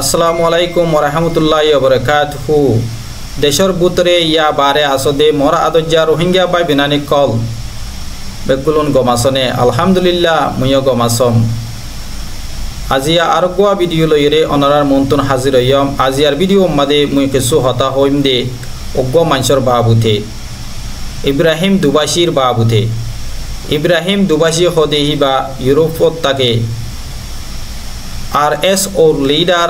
আসসালামু আলাইকুম ওরহামতুল্লাহি ওবরাকাতুহু। দেশর বুতরে ইয়া বারে আসদে মরা আদজ্জা রোহিঙ্গা বাই বিনানি কল বেকুলুন গমাসনে আলহামদুলিল্লাহ মুয় গমাসম। আজিয়া আরগুয়া ভিডিও লইরে অনারার মন্তুন হাজির হইয়ম। আজিয়ার ভিডিও মাদে মুই কিছু হতা হইম দে অজ্ঞ মানুষের বাবুতে ইব্রাহিম দুবাসির বাবুতে। ইব্রাহিম দুবাসি হদেহি বা ইউরোপত তাকে RS और लीडर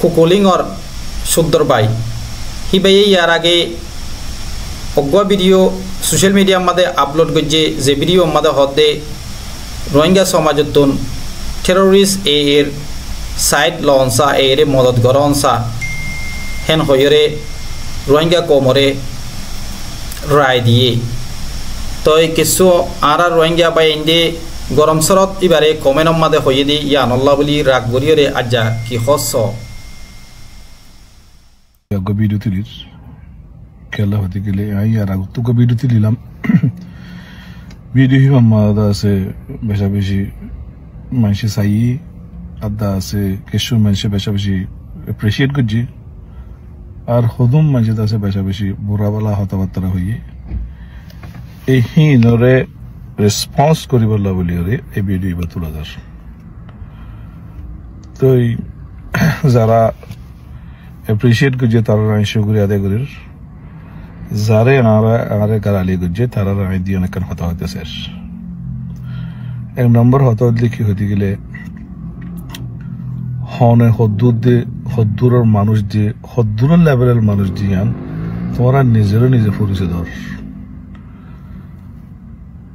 कुकोलिंग और शुद्धर बाई ही भाई यार आगे अगवा वीडियो सोशल मीडिया मध्य अपलोड गजे जे वीडियो मध्य होते रोहिंग्या समाजतून टेररिस्ट एर साइड लॉन्सा एर मदद गरॉन्सा हेन होयरे रोहिंग्या कोमरे राय दिए तो किसो आरा रोहिंग्या बाई इंदे गरम सरत इबारे कमेन्ट मादे हये दि यान अल्लाह बली राग बरियरे आजा कि हस्स गो वीडियो तिलिर केला होते गेले आई यार तो गो वीडियो तिलिलाम वीडियो ही मादा से बेशा बेशी मानसी साई अद्दा से केशु मानसी बेशा बेशी अप्रिशिएट करजी और खुदुम मानसी दा से बेशा बेशी बुरा वाला होता बतरा हुई एही नरे रेस्पन्स करिबला बोली रे ए वीडियो बतुला दार तो যারা অ্যাপ্রিশিয়েট করছে তারা আমি শুকরিয়া আদায় করি যারা আরে গালি করছে তারা আমি দিয়ে অনেক কথা হইতেছে এক নম্বর হতো লিখি হতে গেলে হনে হদ্দুরের মানুষ দিয়ে হদ্দুরের লেভেলের মানুষ দিয়ান তোমরা নিজেরও নিজে পরিচয় ধর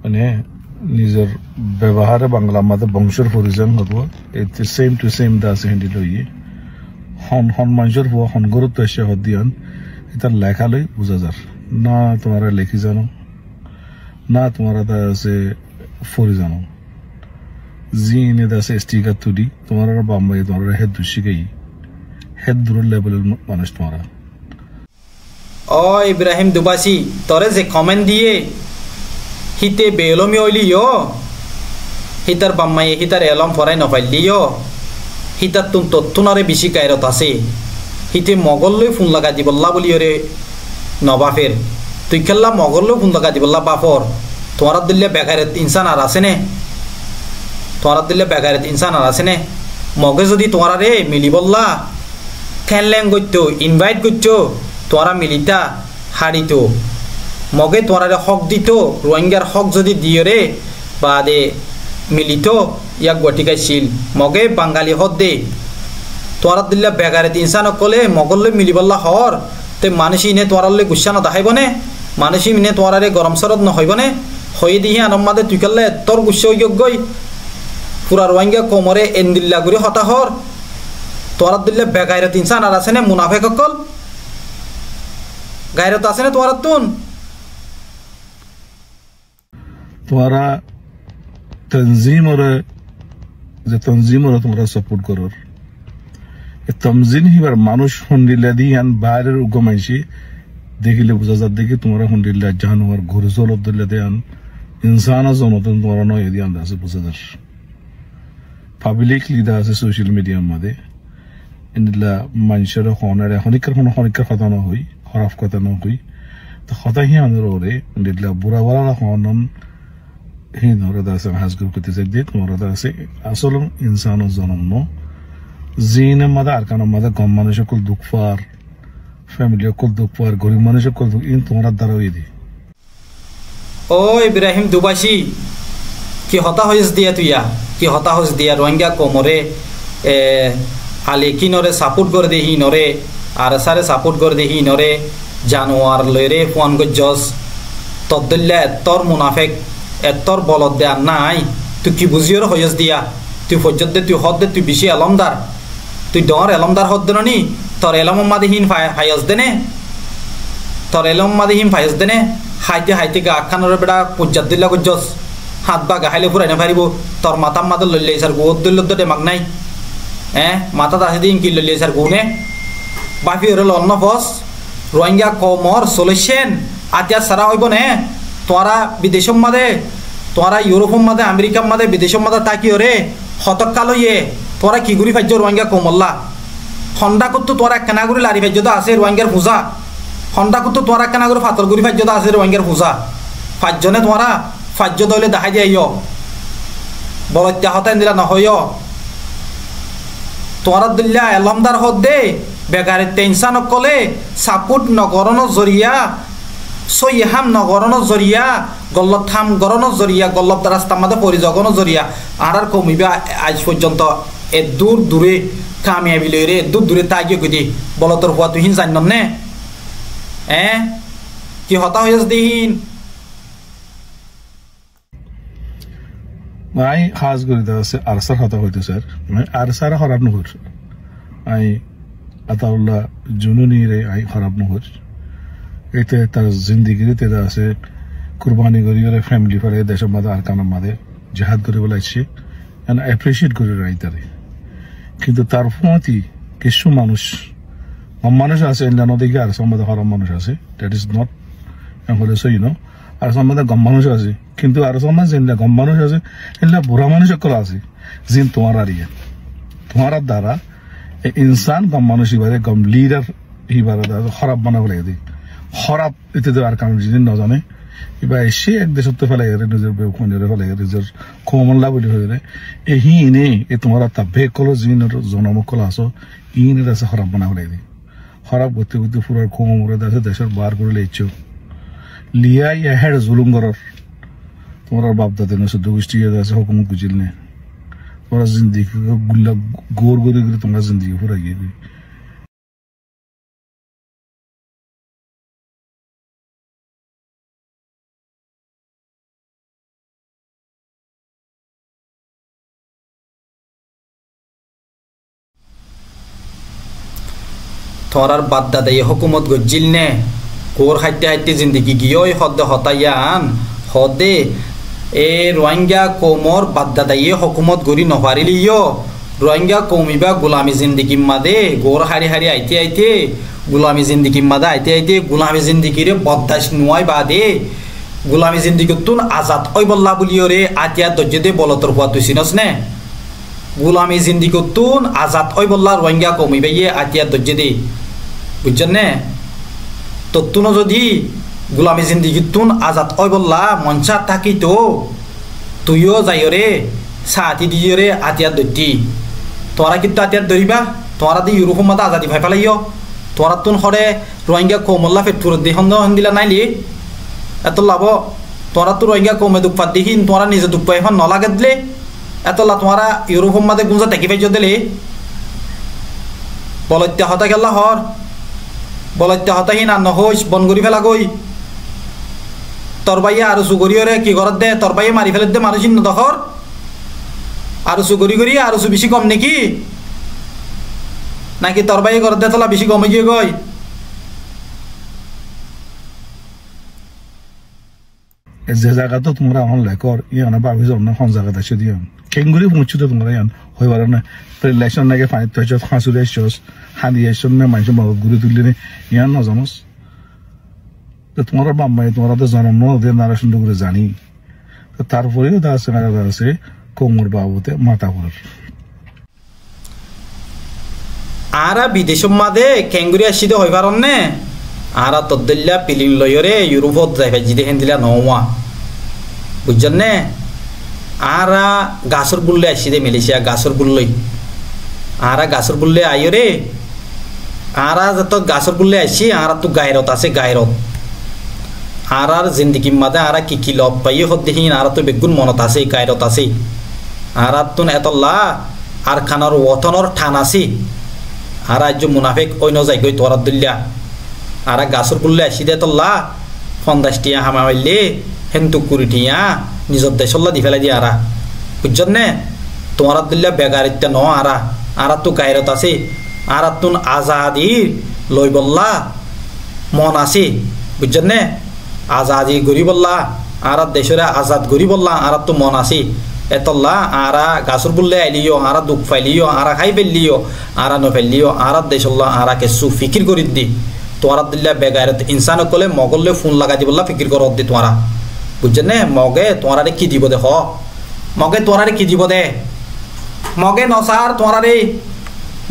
মানে নিজের ব্যবহারে বাংলা মাঝে বংশের পরিচয় হব এতে same to same Das Hindi লইয়ে হন মানুষের হন গুরুত্ব এসে হদিয়ান এটা লেখা লই বুঝা যার না তোমারা লেখি জানো না তোমারা তা আছে ফরি জানো জিনে দাসে স্টিকার তুলি তোমারা বাম্বাই তোমারা হেড দুশিকেই হেড দূরের লেভেলের মানুষ তোমারা। ও ইব্রাহিম দুবাসি তোরে যে কমেন্ট দিয়ে হিতে বেলমি হইলিও হিতার বাম্মাই হিতার এলম ফরাই নফাইলিও হিতার তুন তত্তুনারে বেশি কায়রত আছে হিতে মগললৈ ফোন লাগা দিবল্লা বলি রে নবাফের তুই খেললা মগললৈ ফোন লাগা দিবল্লা বাফর তোমার দিল্লে বেকারেত ইনসান আর আছে নে তোমার দিল্লে বেকারেত ইনসান আর আছে নে মগে যদি তোমার রে মিলিবল্লা খেললেন করতো ইনভাইট করছো তোরা মিলিতা হারিত মগে তোরারে হক দিত রোহিঙ্গার হক যদি দিও রে বা দে মিলিত ইয়াক গটিকাইছিল মগে বাঙালি হদ দে তোরা দিল্লা বেগারে ইনসান কলে মগললৈ মিলিবল্লা হর তে মানুষ ইনে তোরালে গুসা নদাহাইবনে মানুষ ইনে তোরারে গরম সরদ নহইবনে হয়ে দিহি আনম্মাদে তুই কালে তোর গুসা হইগই পুরা রোহিঙ্গা কোমরে এন্দিল্লা গুরি হতাহর তোরা দিল্লা বেগারে ইনসান আর আছে নে মুনাফেক কল গায়রত আছে না তোরা তুন तुम्हारा तंजीम और तुम्हारा सपोर्ट करो तमजिन ही बार मानुष हुंडिल्ला दी यान बाहर उगमाइशी देखिले बुझा जा देखि तुम्हारा हुंडिल्ला जानवर घुरजोल अब्दुल्ला देन इंसान जनतन तुम्हारा न यदि अंदाज बुझा दर पब्लिकली दा আছে সোশ্যাল মিডিয়া মধ্যে ইনলা মানুষের হনারে হনিকার কথা না হই খারাপ কথা না হই তো কথা হি আনরে ইনলা বুড়া বলা হনন হি নরে দাসে হাজগুর করতে যাই দিত মোরা দাসে আসল ইনসান জন্ম জিনে মাদা আরকান মাদা গম মানুষের কুল দুঃখফার ফ্যামিলি কুল দুঃখফার গরিব মানুষের কুল ইন তোমরা দ্বারা হই দি ও ইব্রাহিম দুবাসি কি হতা হইস দিয়া তুইয়া কি হতা হইস দিয়া রোহিঙ্গা কোমরে আলে কি নরে সাপোর্ট করে দে হি নরে আর সারে সাপোর্ট করে দে হি নরে জানোয়ার লইরে ফোন গজস তদল্লা তোর মুনাফিক এতর বলদ দে আর নাই তুই কি বুঝিওর হইস দিয়া তুই ফজ্জত দে তুই হদ দে তুই বেশি এলমদার তুই ডর এলমদার হদ দে নি তোর এলম মাদে হিন ফায়াস দেনে তোর এলম মাদে হিন ফায়াস দেনে হাইতে গা খানোর বেড়া পুজ্জাত দিল্লা গজস হাত বা গাহাইলে ফুরাই না পারিব তোর মাতাম মাদা লইলে স্যার গো দিল্লত দে মাগ নাই মাথা আছে দিন কি লইলে স্যার গুনে বাফি ওরে লন্ন বস রোহিঙ্গা কমর সলিউশন আতিয়া সারা হইব নে তোরা বিদেশম মাদে তোরা ইউরোপম মাদে আমেরিকাম মাদে বিদেশম মাদে তাকিও রে হতকালো ইয়ে তোরা কি গুড়ি ফাজ্য রোহিঙ্গা কোমল্লা হন্ডা করতো তোরা একখানা করে লারি ফাজ্যতা আছে রোহিঙ্গার পূজা হন্ডা করতো তোরা একখানা করে ফাতর গুড়ি ফাজ্যতা আছে রোহিঙ্গার পূজা ফাজ্যনে তোরা ফাজ্য দইলে দেখাই দিয়ে বলত্যা হতাই দিলা নহয় তোরা দিল্লা এলমদার হদ দে বেগারে টেনশন কলে সাপুট নগরণ জরিয়া সইহাম নগরণ জরিয়া গল্লত থাম গরণ জরিয়া গল্লত রাস্তা মাঝে পরিজগণ জরিয়া আর কমিবা আজ পর্যন্ত এ দূর দূরে কামিয়াবি লইরে দূর দূরে তাগিয়ে গদি বলতর হওয়া তুহিন জানন নে কি হতা হয়েছে দিহিন আই খাস করে দেওয়া আছে আরসার হতা হইতো স্যার আরসার খারাপ নহর আই আতাউল্লাহ জুনুনি রে আই খারাপ নহর এতে তার জিন্দিগিতে তেদা আছে কুরবানি করি ওরে ফ্যামিলি ফলে দেশের মাঝে আর কানার মাঝে জেহাদ করে বলাইছে অ্যাপ্রিসিয়েট করে রাই তারে কিন্তু তার ফতি কিছু মানুষ আছে এলানো দেখি আর সম্বন্ধে খারাপ মানুষ আছে দ্যাট ইজ নট হলে সই নো আর সম্বন্ধে গম মানুষ আছে কিন্তু আর সমাজ যেগুলা গম মানুষ আছে এগুলা বুড়া মানুষ সকল আছে যিন তোমার আর তোমার দ্বারা ইনসান গম মানুষ হিবারে গম লিডার হিবারে খারাপ বানাবো লাগে দিই খারাপ এতে আর কারণ যদি নজানে এবার এসে এক দেশত ফেলে গেলে নিজের বেউখনে ফেলে গেলে নিজের কমল্লা বলে হয়ে গেলে এহি ইনে এ তোমার তাবে কলো যিন জনমকল আছো ইনের আছে খারাপ বানাবো লাগে দিই খারাপ করতে করতে পুরার কমরে আছে দেশের বার করে লেইছো লিয়া হেড জুলুম করার তোমার বাপ দাদা না শুধু গোষ্ঠী আছে হুকুমত বুঝিল নে তোমরা জিন্দিগি গুল্লা গোর গোরে করে তোমরা জিন্দিগি পুরা গিয়ে দিই তোরার বাদ দাদা এই হুকুমত গজিল নে কোর হাইতে হাইতে জিন্দিগি গিয়ে হদে হতাইয়ান হদে এ রোহিঙ্গা কৌমর বাদ দাদা এই হুকুমত গড়ি নপারিলিও রোহিঙ্গা কৌমিবা গোলামি জিন্দিগি মাদে গোর হারি হারি আইতে আইতে গোলামি জিন্দিগি মাদে আইতে আইতে গোলামি জিন্দিগিরে বদাস নুয়াই বাদে গোলামি জিন্দিগিতুন আজাদ ওই বল্লা বলিও রে আতিয়া দজ্জে বলতর হওয়া তুই চিনস নে গোলামি জিন্দিগিতুন আজাদ ওই বল্লা রোহিঙ্গা কৌমিবা ইয়ে আতিয়া দজ্জে বুঝছেন নে তত্তুন যদি গোলামি জিন্দিগিতুন আজাদ ওই বল্লা মঞ্চা থাকি তো তুইও যাই রে সাথী দিয়ে রে আতিয়ার দৈতি তোরা কিন্তু আতিয়ার ধরিবা তোরা দি ইউরোপ মাদা আজাদি ভাই ফেলাইও তোরা তুন হরে রোহিঙ্গা কৌমল্লা ফেটুর দিলা নাইলি এত লাভ তোরা তো রোহিঙ্গা কৌমে দুঃখ পাত দিহিন তোরা নিজে দুঃখ পাই এখন নলাগে দিলে এতলা তোরা ইউরোপ মাদে গুঞ্জা দেখি পাইজ দিলে বলত্যা হতা গেলা হর বলত্যা হতাহীন আর নহইস বন করি ফেলা গই তোর বাইয়া আর সুগরিয়রে কি ঘরত দে তোর বাইয়ে মারি ফেলে দে মানুষ নদখর আর সুগরি করি আর বেশি কম নাকি নাকি তোর বাইয়ে ঘরত দে তোলা বেশি কমে গিয়ে গই যে জায়গা তো তোমরা এখন লেখর ইয়ানা ভাবি যাব না কোন জায়গা আছে দিয়ান কেঙ্গুরি পৌঁছু তো তোমরা ইয়ান হই পারে না ইলেকশন নাকি ফাইট তো ফাঁসুরে এসছস হানি এসছস না মানুষ মদত গুলি তুললি নে ইয়ান না জানোস তো তোমরা বাম্মাই তোমরা তো জন্ম নদের নারা সুন্দর করে জানি তো তারপরেও তা আছে না আছে কোমর বাবুতে মাথা পড়ার আরা বিদেশ মাদে কেঙ্গুরি আসিতে হই পারন নে আরা তদ্দল্লা পিলিং লয়রে ইউরোপত যাই ভাই জিদে হেন্দিলা নওয়া বুঝছেন নে আরা গাছর বুললে আসিদে মালয়েশিয়া গাছর বুললই আরা গাছর বুললে আইও রে আরা যত গাছর বুললে আসি আরা তো গায়রত আছে গায়রত আরার জিন্দিগি মাদে আরা কি লব পাইয়ে হত দেখিন আরা তো বেগুন মনত আছে গায়রত আছে আরা তুন এতল্লা আর খানার ওতনর ঠান আছে আরা আজ মুনাফিক অন্য জায়গায় তোরা দিল্লা আরা গাছর বুললে আসি দে তল্লা 50 টিয়া হামা হইলে হেন্তু 20 টিয়া নিজের দেশল্লা দি ফেলাই দিয়ে আরা বুঝছেন নে তোমারা দিল্লা বেগারিত্যা ন আরা আরা তো গায়রত আছে আরা তুন আজাদি লই বললা মন আছে বুঝছেন নে আজাদি গরি বললা আরা দেশরে আজাদ গরি বললা আরা তো মন আছে এতল্লা আরা গাছর বুললে আইলিও আরা দুঃখ ফাইলিও আরা খাই ফেললিও আরা নফেললিও আরা দেশল্লা আরা কেসু ফিকির করি দি তোরা দিল্লা বেগায়রত ইনসান কলে মগলে ফোন লাগাই দি বললা ফিকির করত দি তোরা বুঝছেন নে মগে তোরারে কি দিব দে হ মগে তোরারে কি দিব দে মগে নসার তোমারা রে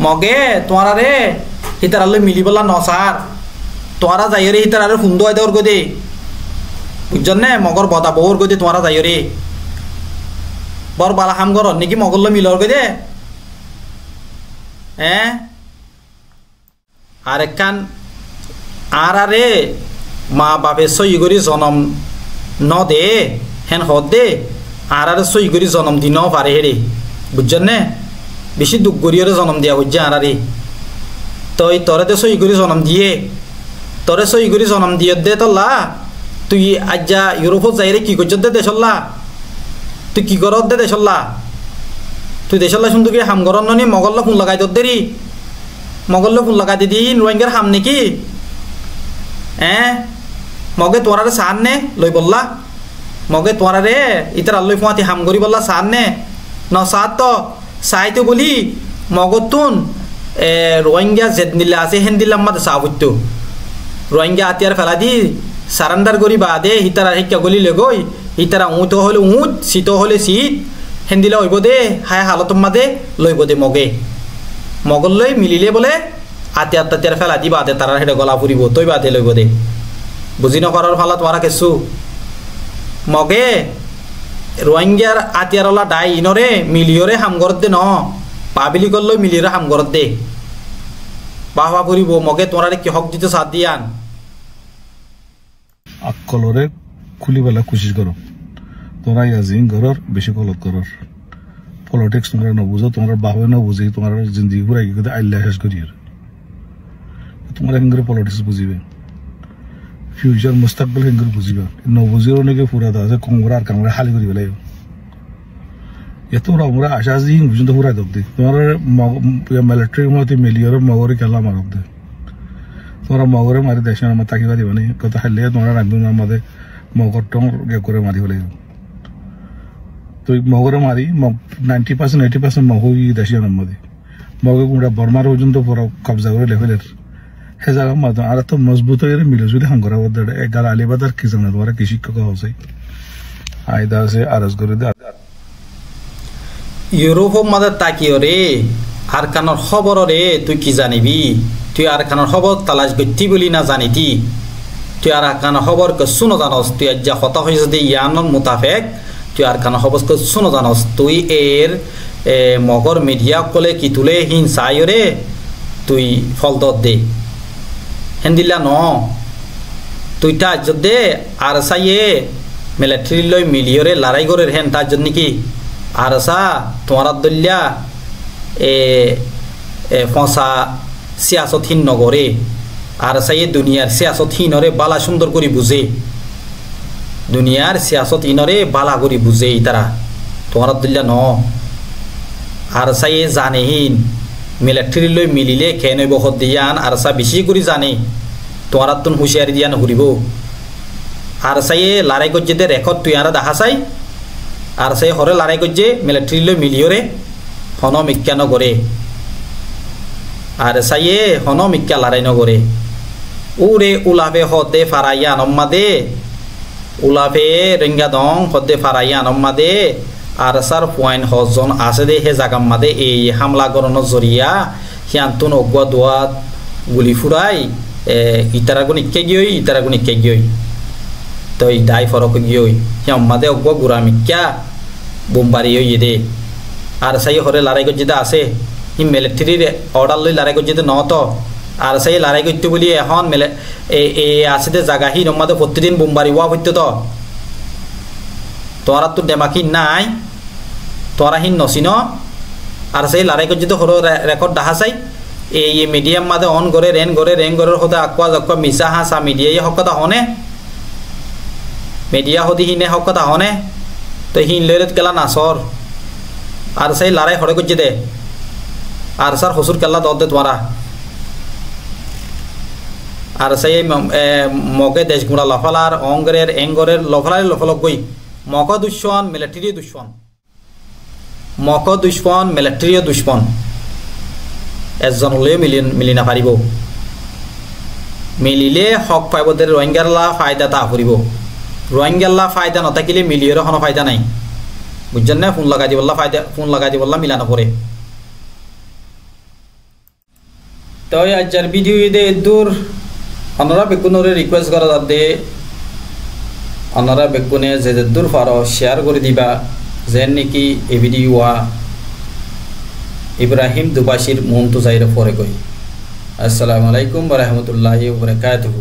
মগে তোমারা রে হিতারালে মিলিবলা নসার তোমারা যাই রে হিতারে সুন্দর হয় দেওয়ার গদে বুঝছেন না মগর বদা বউর গদে তোমারা যাই রে বর বালা হাম গর নাকি মগল মিলর গদে হ্যাঁ আর একখান আরে মা বাপে সই করি জনম ন দে হেন হদ দে আরে সই করি জনম দি ন পারে হেরে বুঝছেন না বেশি দুঃখ করিয়ে জনম দিয়া বুঝছে আরে তই তরে তো সই করি জনম দিয়ে তরে সই করি জনম দিয়ে দে তোলা তুই আজ্জা ইউরোপত যাই রে কি করছ দে দেশল্লা তুই কি কর দে দেশল্লা তুই দেশল্লা শুনতো কি হাম গরম নি মগল্ল ফোন লাগাই তোর দেরি মগল্ল ফোন লাগাই দিদি রোহিঙ্গার হাম নাকি মগে তোরারে সার নে লই বললা মগে তোরারে ইতার আল্লই ফুয়াতি হাম করি বললা সার নে ন সার তো সাইতো বলি মগতুন রোহিঙ্গা জেদ নিলে আছে হেন দিলাম মাতে সাবুত্য রোহিঙ্গা আতিয়ার ফেলা দি সারেন্ডার করি বাদে হিতারা শিক্ষা গলি লেগই হিতারা উঁতো হলে উঁত শীত হলে শীত হেন দিলে হইব দে হায় হালত মাদে লইব দে মগে মগল লই মিলিলে বলে আতিয়ার তাতিয়ার ফেলা দি বাদে তারা হেঁটে গলা ফুরিব তৈ বাদে লইব দে বুঝি নকরার ফালা তোরা কেছু মগে রোহিঙ্গার আতিয়ারলা ডাই ইনরে মিলিয়রে হামগরত দে ন পাবিলি করলে মিলিয়রে হামগরত দে বাহবা ফুরিব মগে তোরা কি হক দিতে সাথ দিয়ান আকলরে খুলি বেলা কোশিশ করো তোরা ইয়াজিং ঘরর বেশি কলত করর পলিটিক্স তোমরা নবুঝো তোমার বাহবে না বুঝি তোমার জিন্দগি ঘুরাই গিয়ে আইল্লা শেষ করি তোমরা হিঙ্গরে পলিটিক্স বুঝিবে ফিউচার মুস্তাকবিল হিঙ্গরে বুঝিবে নবুঝিও নাকি পুরা আছে কংগ্রা আর কাংরা খালি করি পেলাই এত আমরা আশা আজি বুঝতে পুরা দব দে তোমার মিলিটারি মতে মিলিয়র মগরে খেলা মারক দে তোমরা মগরে মারি দেশ আমার তাকি পারি মানে কত হাইলে তোমরা রাখবে আমাদের মগর টং করে মারি পেলাই তো মগরে মারি 90% 80% মগ দেশে আমাদের মগে গুঁড়া বর্মার পর্যন্ত পুরো কবজা করে লেভেলের হে জায়গা মাতো আর তো মজবুত হয়ে মিলে যদি হাঙ্গরা বদলে এগার আলিবাদার কি জানা তোমার কি শিক্ষক হচ্ছে আয়দা আছে আরজ করে দে ইউরোপ মাদার তাকিও রে আর কানোর খবর রে তুই কি জানিবি তুই আর কানোর খবর তালাশ গতি বলি না জানিতি তুই আর কানোর খবর কছু নজানস তুই আজ যা হতা হয়েছে যে ইয়ানোর মোতাবেক তুই আর কানোর খবর কছু নজানস তুই এর মগর মিডিয়া কলে কি তুলে হিংসায় রে তুই ফল দর দে হেন দিলা ন তুই তা দে আর সাইয়ে মিলিটারি লই মিলিয়রে লড়াই করে হেন তার জন্য কি আর সা তোমার দলিয়া ফসা সিয়াসতহীন নগরে আর সাইয়ে দুনিয়ার সিয়াসতহীনরে বালা সুন্দর করে বুঝে দুনিয়ার সিয়াসতহীনরে বালা করে বুঝে তারা তোমার দলিয়া ন আর সাইয়ে জানেহীন মিলিটারি লই মিলিলে খেয়ে নইব হদ দিয়ান আর সা বেশি করে জানে তোমার তুন হুঁশিয়ারি দিয়া নঘুরিব আর সাইয়ে লড়াই করছে দে রেকর্ড তুই আর দেখা চাই আর সাই হরে লড়াই করছে মিলিটারি লই মিলিয়রে হন মিক্যা নগরে আর সাইয়ে হন মিক্যা লড়াই নগরে উরে উলাফে হদে ফারাইয়া নম্মা দে উলাফে রেঙ্গা দং হদে ফারাইয়া নম্মা দে আর সার পয়েন্ট হজন আছে দে হে জাগাম মাদে এই হামলা গরনের জরিয়া হিয়ান্তুন অগুয়া দোয়াত গুলি ফুরাই ইতারাগুন ইকে গিয়ে তো এই দায় ফরক গিয়ে হিয়াম মাদে অগুয়া গুড়া মিক্যা বোমবারি হইয়ে দে আর সাই হরে লড়াই করতে আছে হি মিলিটারির অর্ডার লই লড়াই করতে ন তো আর সাই লড়াই করতে বলি এখন আছে দে জাগা হি নমাদে প্রতিদিন বোমবারি ওয়া হইতে তো তোরা তো ডেমাকি নাই তোরা হিন নসিন আর সেই লড়াই করতে হলো রেকর্ড দেখা চাই এই মিডিয়াম মাদে অন করে রেন করে হতে আকুয়া জাকুয়া মিছা হাসা মিডিয়াই হক কথা হনে মিডিয়া হদি হিনে হক কথা হনে তো হিন লইলত কেলা নাচর আর সেই লড়াই হরে করছে দে আর স্যার হসুর কেলা দর দে তোরা আর সেই মগে দেশ গুড়া লফালার অঙ্গরের এঙ্গরের লফালার লফলক গই মক দুশ্মন মিলিটারি দুশ্মন মক দুশ্মন মিলিটারি দুশ্মন এজন হলেও মিলি না পারিব মিলিলে হক পাইব দে রোহিঙ্গারলা ফায়দা তা ফুরিব রোহিঙ্গারলা ফায়দা নথাকিলে মিলিয়র কোনো ফায়দা নাই বুঝছেন না ফোন লাগাই দিবল্লা ফায়দা ফোন লাগাই দিবল্লা মিলানো করে তো আজকের ভিডিও দে দূর আপনারা বেগুনরে রিকোয়েস্ট করা দে আপনারা বেগুনে যে দূর পারো শেয়ার করে দিবা যেন নাকি এই ভিডিও ইব্রাহিম দুবাসির মন তো যাইরে পরে কই আসসালামু আলাইকুম ওয়া রাহমাতুল্লাহি ওয়া বারাকাতুহু